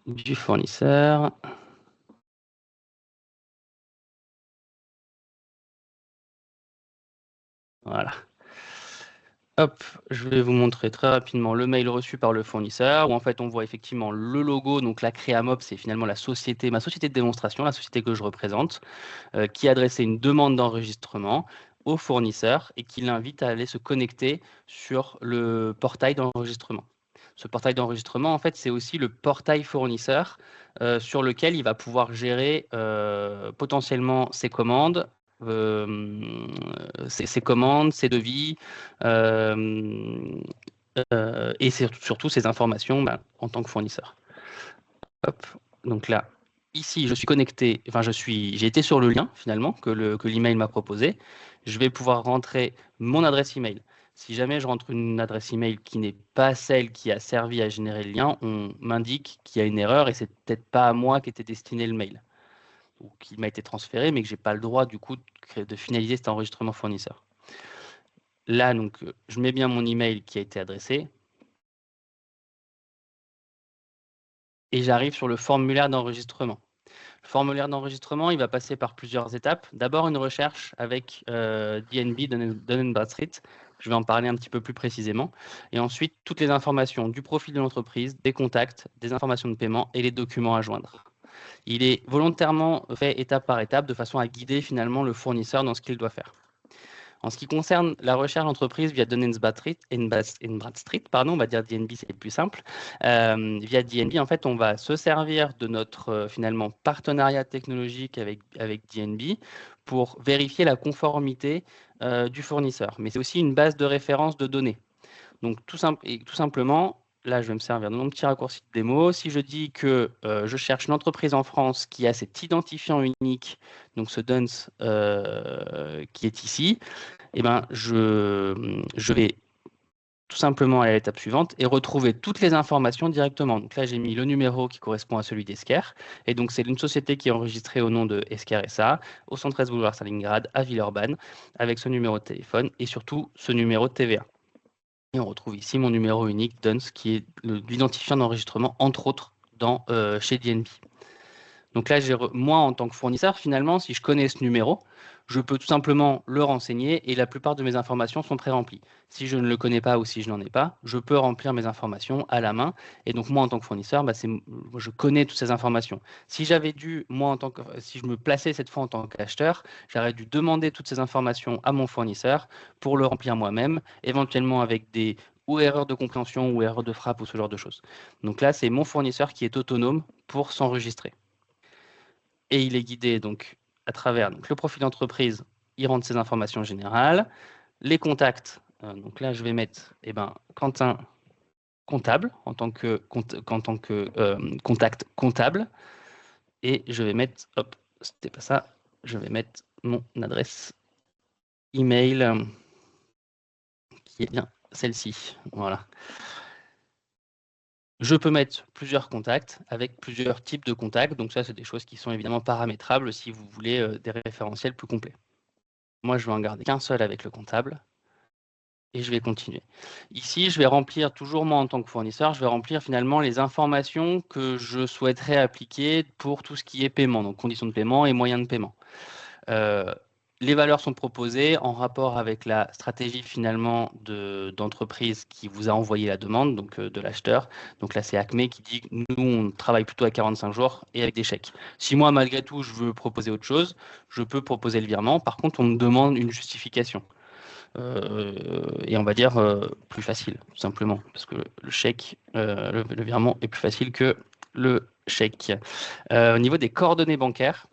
du fournisseur. Voilà. Hop, je vais vous montrer très rapidement le mail reçu par le fournisseur où en fait on voit effectivement le logo, donc la Créamop, c'est finalement ma société de démonstration, la société que je représente, qui a adressé une demande d'enregistrement au fournisseur et qui l'invite à aller se connecter sur le portail d'enregistrement. Ce portail d'enregistrement, en fait, c'est aussi le portail fournisseur sur lequel il va pouvoir gérer potentiellement ses commandes, ses devis et surtout ses informations en tant que fournisseur. Hop, donc là, ici, je suis connecté, j'ai été sur le lien finalement que l'email m'a proposé. Je vais pouvoir rentrer mon adresse email. Si jamais je rentre une adresse email qui n'est pas celle qui a servi à générer le lien, on m'indique qu'il y a une erreur et c'est peut-être pas à moi qu'était destiné le mail ou qu'il m'a été transféré, mais que j'ai pas le droit du coup de finaliser cet enregistrement fournisseur. Là, donc, je mets bien mon email qui a été adressé et j'arrive sur le formulaire d'enregistrement. Le formulaire d'enregistrement, il va passer par plusieurs étapes. D'abord, une recherche avec DNB, Dun & Bradstreet. Je vais en parler un petit peu plus précisément. Et ensuite, toutes les informations du profil de l'entreprise, des contacts, des informations de paiement et les documents à joindre. Il est volontairement fait étape par étape de façon à guider finalement le fournisseur dans ce qu'il doit faire. En ce qui concerne la recherche d'entreprise via Dun & Bradstreet, on va dire DNB, c'est plus simple. Via DNB, en fait, on va se servir de notre finalement partenariat technologique avec DNB pour vérifier la conformité du fournisseur. Mais c'est aussi une base de référence de données. Donc, tout simplement, là, je vais me servir de mon petit raccourci de démo. Si je dis que je cherche une entreprise en France qui a cet identifiant unique, donc ce DUNS qui est ici, eh ben, je vais tout simplement aller à l'étape suivante et retrouver toutes les informations directement. Donc là, j'ai mis le numéro qui correspond à celui d'Esker. Et donc, c'est une société qui est enregistrée au nom de Esker SA, au 113 boulevard Stalingrad, à Villeurbanne, avec ce numéro de téléphone et surtout ce numéro de TVA. Et on retrouve ici mon numéro unique, DUNS, qui est l'identifiant d'enregistrement, entre autres, chez DNB. Donc là, moi, en tant que fournisseur, finalement, si je connais ce numéro, je peux tout simplement le renseigner et la plupart de mes informations sont pré-remplies. Si je ne le connais pas ou si je n'en ai pas, je peux remplir mes informations à la main. Et donc, moi, en tant que fournisseur, je connais toutes ces informations. Si j'avais dû, si je me plaçais cette fois en tant qu'acheteur, j'aurais dû demander toutes ces informations à mon fournisseur pour le remplir moi-même, éventuellement avec des ou erreurs de compréhension ou erreurs de frappe ou ce genre de choses. Donc là, c'est mon fournisseur qui est autonome pour s'enregistrer. Et il est guidé donc à travers le profil d'entreprise, il rentre ses informations générales, les contacts. Donc là, je vais mettre Quentin comptable en tant que contact comptable. Et je vais mettre, hop, c'était pas ça, je vais mettre mon adresse email qui est bien celle-ci. Voilà. Je peux mettre plusieurs contacts avec plusieurs types de contacts. Donc ça, c'est des choses qui sont évidemment paramétrables si vous voulez des référentiels plus complets. Moi, je vais en garder qu'un seul avec le comptable et je vais continuer. Ici, je vais remplir, toujours moi en tant que fournisseur, je vais remplir finalement les informations que je souhaiterais appliquer pour tout ce qui est paiement, donc conditions de paiement et moyens de paiement. Les valeurs sont proposées en rapport avec la stratégie finalement d'entreprise qui vous a envoyé la demande, donc de l'acheteur. Donc là, c'est Acme qui dit que nous, on travaille plutôt à 45 jours et avec des chèques. Si moi, malgré tout, je veux proposer autre chose, je peux proposer le virement. Par contre, on me demande une justification. Et on va dire plus facile, tout simplement, parce que le chèque, le virement est plus facile que le chèque. Au niveau des coordonnées bancaires,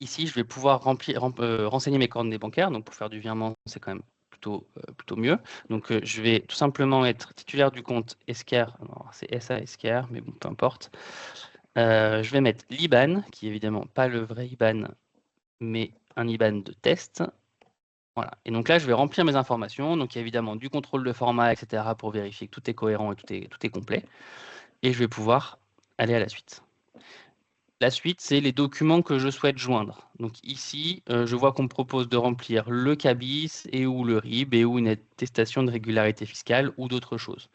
ici, je vais pouvoir renseigner mes coordonnées bancaires. Donc, pour faire du virement, c'est quand même plutôt mieux. Donc, je vais tout simplement être titulaire du compte Esker. C'est SA Esker, mais bon, peu importe. Je vais mettre l'IBAN, qui est évidemment pas le vrai IBAN, mais un IBAN de test. Voilà. Et donc là, je vais remplir mes informations. Donc, il y a évidemment du contrôle de format, etc., pour vérifier que tout est cohérent et tout est complet. Et je vais pouvoir aller à la suite. La suite, c'est les documents que je souhaite joindre. Donc ici, je vois qu'on me propose de remplir le CABIS et ou le RIB et ou une attestation de régularité fiscale ou d'autres choses.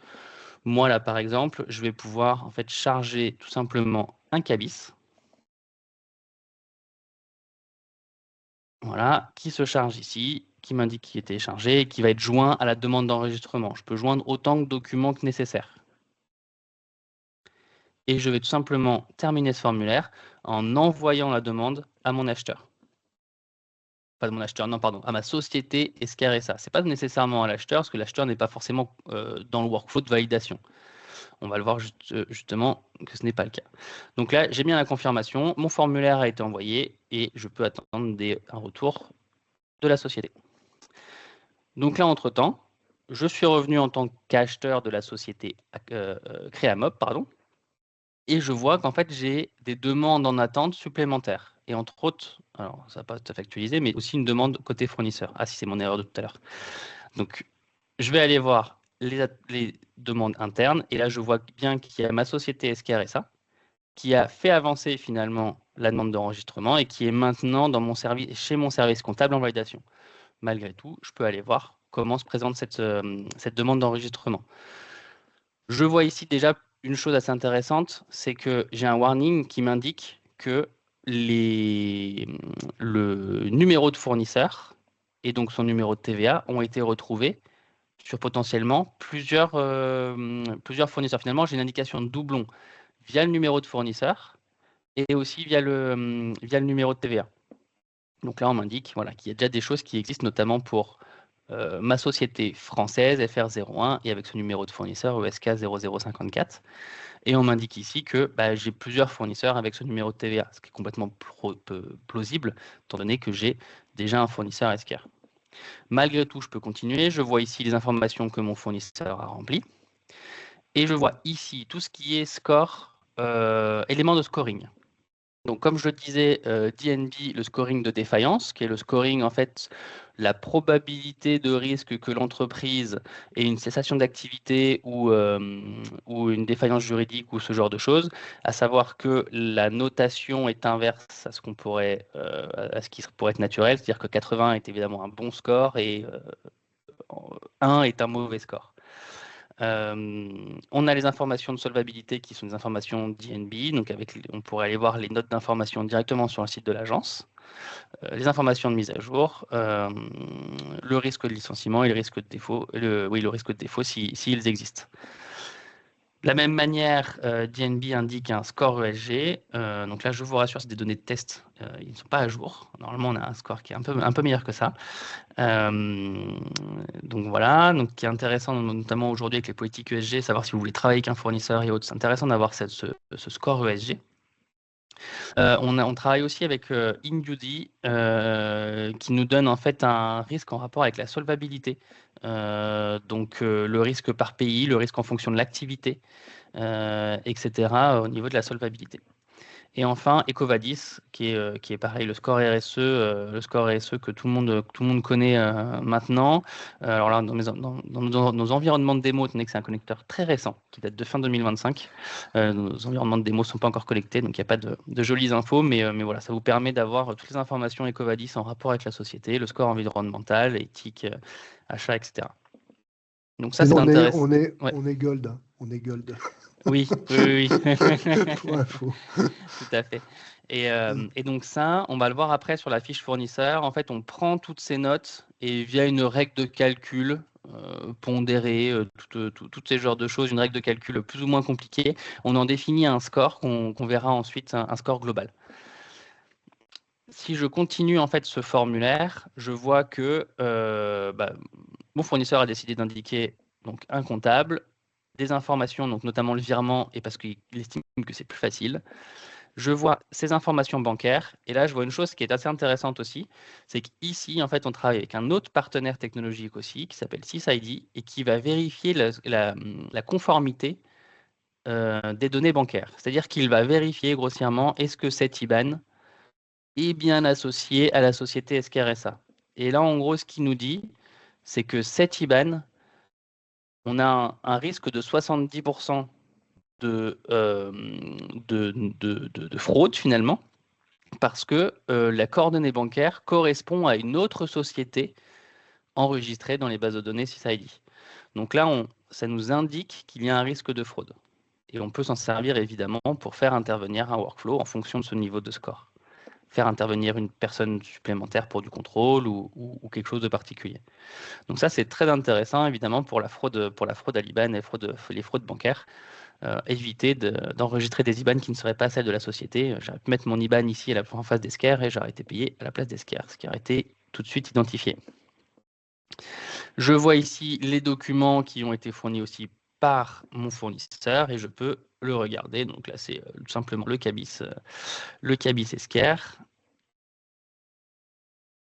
Moi, là, par exemple, je vais pouvoir en fait charger tout simplement un CABIS. Voilà, qui se charge ici, qui m'indique qu'il est téléchargé et qui va être joint à la demande d'enregistrement. Je peux joindre autant de documents que nécessaire. Et je vais tout simplement terminer ce formulaire en envoyant la demande à mon acheteur. Pas de mon acheteur, non, pardon, à ma société Esker SA. Ce n'est pas nécessairement à l'acheteur, parce que l'acheteur n'est pas forcément dans le workflow de validation. On va le voir justement que ce n'est pas le cas. Donc là, j'ai bien la confirmation, mon formulaire a été envoyé et je peux attendre un retour de la société. Donc là, entre-temps, je suis revenu en tant qu'acheteur de la société Créamob, et je vois qu'en fait, j'ai des demandes en attente supplémentaires. Et entre autres, alors ça va pas tout à fait actualisé, mais aussi une demande côté fournisseur. Ah si, c'est mon erreur de tout à l'heure. Donc, je vais aller voir les demandes internes, et là, je vois bien qu'il y a ma société SK SA qui a fait avancer finalement la demande d'enregistrement et qui est maintenant dans mon service, chez mon service comptable en validation. Malgré tout, je peux aller voir comment se présente cette demande d'enregistrement. Je vois ici déjà une chose assez intéressante, c'est que j'ai un warning qui m'indique que le numéro de fournisseur et donc son numéro de TVA ont été retrouvés sur potentiellement plusieurs fournisseurs. Finalement, j'ai une indication de doublon via le numéro de fournisseur et aussi via le numéro de TVA. Donc là, on m'indique voilà, qu'il y a déjà des choses qui existent, notamment pour ma société française, FR01, et avec ce numéro de fournisseur, ESK 0054. Et on m'indique ici que j'ai plusieurs fournisseurs avec ce numéro de TVA, ce qui est complètement plausible, étant donné que j'ai déjà un fournisseur SKR. Malgré tout, je peux continuer. Je vois ici les informations que mon fournisseur a remplies. Et je vois ici tout ce qui est score, éléments de scoring. Donc, comme je le disais, DNB, le scoring de défaillance, qui est le scoring, en fait, la probabilité de risque que l'entreprise ait une cessation d'activité ou une défaillance juridique ou ce genre de choses, à savoir que la notation est inverse à ce à ce qui pourrait être naturel, c'est-à-dire que 80 est évidemment un bon score et 1 est un mauvais score. On a les informations de solvabilité qui sont des informations DNB, donc on pourrait aller voir les notes d'information directement sur le site de l'agence, les informations de mise à jour, le risque de licenciement et le risque de défaut, le risque de défaut s'ils existent. De la même manière, DNB indique un score ESG. Donc là, je vous rassure, c'est des données de test. Ils ne sont pas à jour. Normalement, on a un score qui est un peu meilleur que ça. Donc voilà, donc qui est intéressant notamment aujourd'hui avec les politiques ESG, savoir si vous voulez travailler avec un fournisseur et autres, c'est intéressant d'avoir ce score ESG. On travaille aussi avec InDuty qui nous donne en fait un risque en rapport avec la solvabilité, donc le risque par pays, le risque en fonction de l'activité, etc. au niveau de la solvabilité. Et enfin, EcoVadis, qui est pareil, le score RSE que tout le monde connaît maintenant. Alors là, dans nos environnements de démo, étant donné que c'est un connecteur très récent, qui date de fin 2025, nos environnements de démo ne sont pas encore connectés, donc il n'y a pas de jolies infos, mais voilà, ça vous permet d'avoir toutes les informations EcoVadis en rapport avec la société, le score environnemental, éthique, achat, etc. Donc ça, c'est intéressant. On est gold, hein. On est gold. Oui. Pour info. Tout à fait. Et donc ça, on va le voir après sur la fiche fournisseur. En fait, on prend toutes ces notes et via une règle de calcul pondérée, toutes ces genres de choses, une règle de calcul plus ou moins compliquée, on en définit un score qu'on verra ensuite, un score global. Si je continue en fait ce formulaire, je vois que mon fournisseur a décidé d'indiquer donc un comptable, des informations, donc notamment le virement, et parce qu'il estime que c'est plus facile. Je vois ces informations bancaires, et là, je vois une chose qui est assez intéressante aussi, c'est qu'ici, en fait, on travaille avec un autre partenaire technologique aussi, qui s'appelle SysID, et qui va vérifier la conformité des données bancaires. C'est-à-dire qu'il va vérifier grossièrement est-ce que cet IBAN est bien associé à la société SKR SA. Et là, en gros, ce qu'il nous dit, c'est que cet IBAN, on a un risque de 70% de fraude finalement, parce que la coordonnée bancaire correspond à une autre société enregistrée dans les bases de données SysID. Donc là, ça nous indique qu'il y a un risque de fraude. Et on peut s'en servir évidemment pour faire intervenir un workflow en fonction de ce niveau de score. Faire intervenir une personne supplémentaire pour du contrôle ou quelque chose de particulier. Donc ça, c'est très intéressant évidemment pour la fraude à l'IBAN et les fraudes bancaires. Éviter d'enregistrer des IBAN qui ne seraient pas celles de la société. J'aurais pu mettre mon IBAN ici en face d'Esquerre et j'aurais été payé à la place d'Esquerre, ce qui aurait été tout de suite identifié. Je vois ici les documents qui ont été fournis aussi par mon fournisseur et je peux le regarder. Donc là, c'est tout simplement le cabis Esquerre.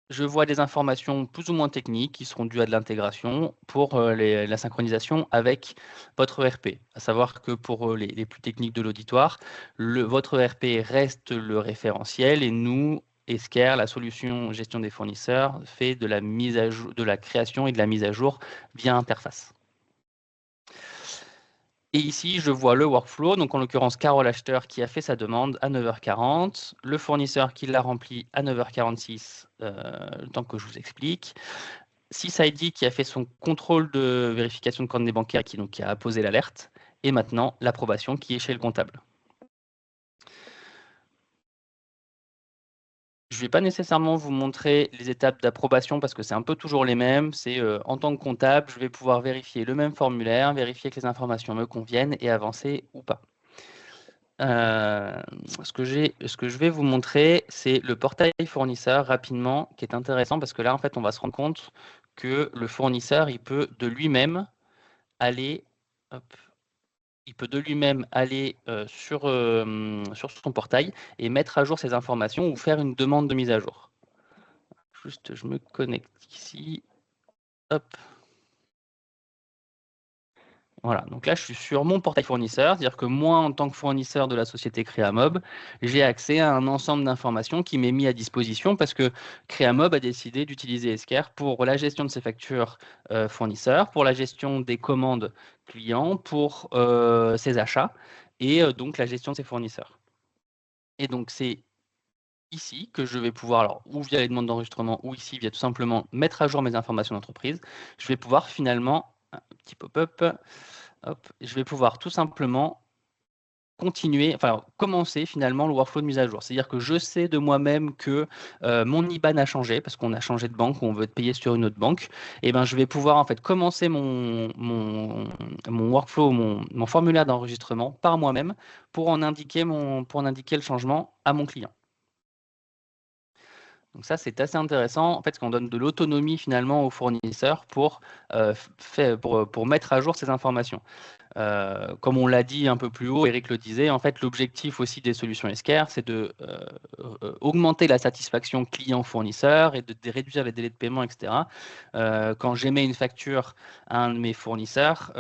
Je vois des informations plus ou moins techniques qui seront dues à de l'intégration pour la synchronisation avec votre ERP. À savoir que pour les plus techniques de l'auditoire, votre ERP reste le référentiel et nous, Esquerre, la solution gestion des fournisseurs, fait de la mise à jour, de la création et de la mise à jour via interface. Et ici, je vois le workflow, donc en l'occurrence, Carole acheteur qui a fait sa demande à 9h40, le fournisseur qui l'a rempli à 9h46, le temps que je vous explique. SysID qui a fait son contrôle de vérification de coordonnées bancaires, qui a apposé l'alerte, et maintenant l'approbation qui est chez le comptable. Je ne vais pas nécessairement vous montrer les étapes d'approbation parce que c'est un peu toujours les mêmes. C'est en tant que comptable, je vais pouvoir vérifier le même formulaire, vérifier que les informations me conviennent et avancer ou pas. Ce que je vais vous montrer, c'est le portail fournisseur rapidement, qui est intéressant parce que là, en fait, on va se rendre compte que le fournisseur, il peut de lui-même aller, sur son portail et mettre à jour ses informations ou faire une demande de mise à jour. Juste, je me connecte ici. Hop. Voilà, donc là, je suis sur mon portail fournisseur, c'est-à-dire que moi, en tant que fournisseur de la société Créamob, j'ai accès à un ensemble d'informations qui m'est mis à disposition parce que Créamob a décidé d'utiliser Esquerre pour la gestion de ses factures fournisseurs, pour la gestion des commandes clients, pour ses achats et donc la gestion de ses fournisseurs. Et donc, c'est ici que je vais pouvoir, alors ou via les demandes d'enregistrement ou ici via tout simplement mettre à jour mes informations d'entreprise, je vais pouvoir finalement, un petit pop-up, hop, je vais pouvoir tout simplement commencer finalement le workflow de mise à jour. C'est-à-dire que je sais de moi-même que mon IBAN a changé parce qu'on a changé de banque ou on veut être payé sur une autre banque. Et ben, je vais pouvoir en fait commencer mon workflow, mon formulaire d'enregistrement par moi-même pour en indiquer le changement à mon client. Donc ça, c'est assez intéressant, en fait, qu'on donne de l'autonomie finalement aux fournisseurs pour mettre à jour ces informations. Comme on l'a dit un peu plus haut, Eric le disait, en fait, l'objectif aussi des solutions Esquerre, c'est de augmenter la satisfaction client-fournisseur et de réduire les délais de paiement, etc. Quand j'émets une facture à un de mes fournisseurs,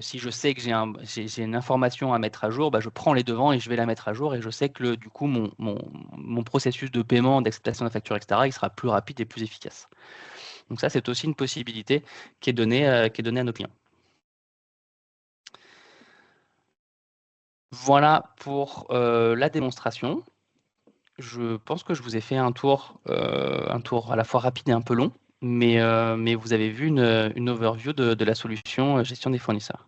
si je sais que j'ai une information à mettre à jour, bah, je prends les devants et je vais la mettre à jour et je sais que du coup, mon processus de paiement, d'exploitation de la facture, etc., il sera plus rapide et plus efficace. Donc ça, c'est aussi une possibilité qui est donnée à nos clients. Voilà pour la démonstration. Je pense que je vous ai fait un tour à la fois rapide et un peu long, mais vous avez vu une overview de la solution gestion des fournisseurs.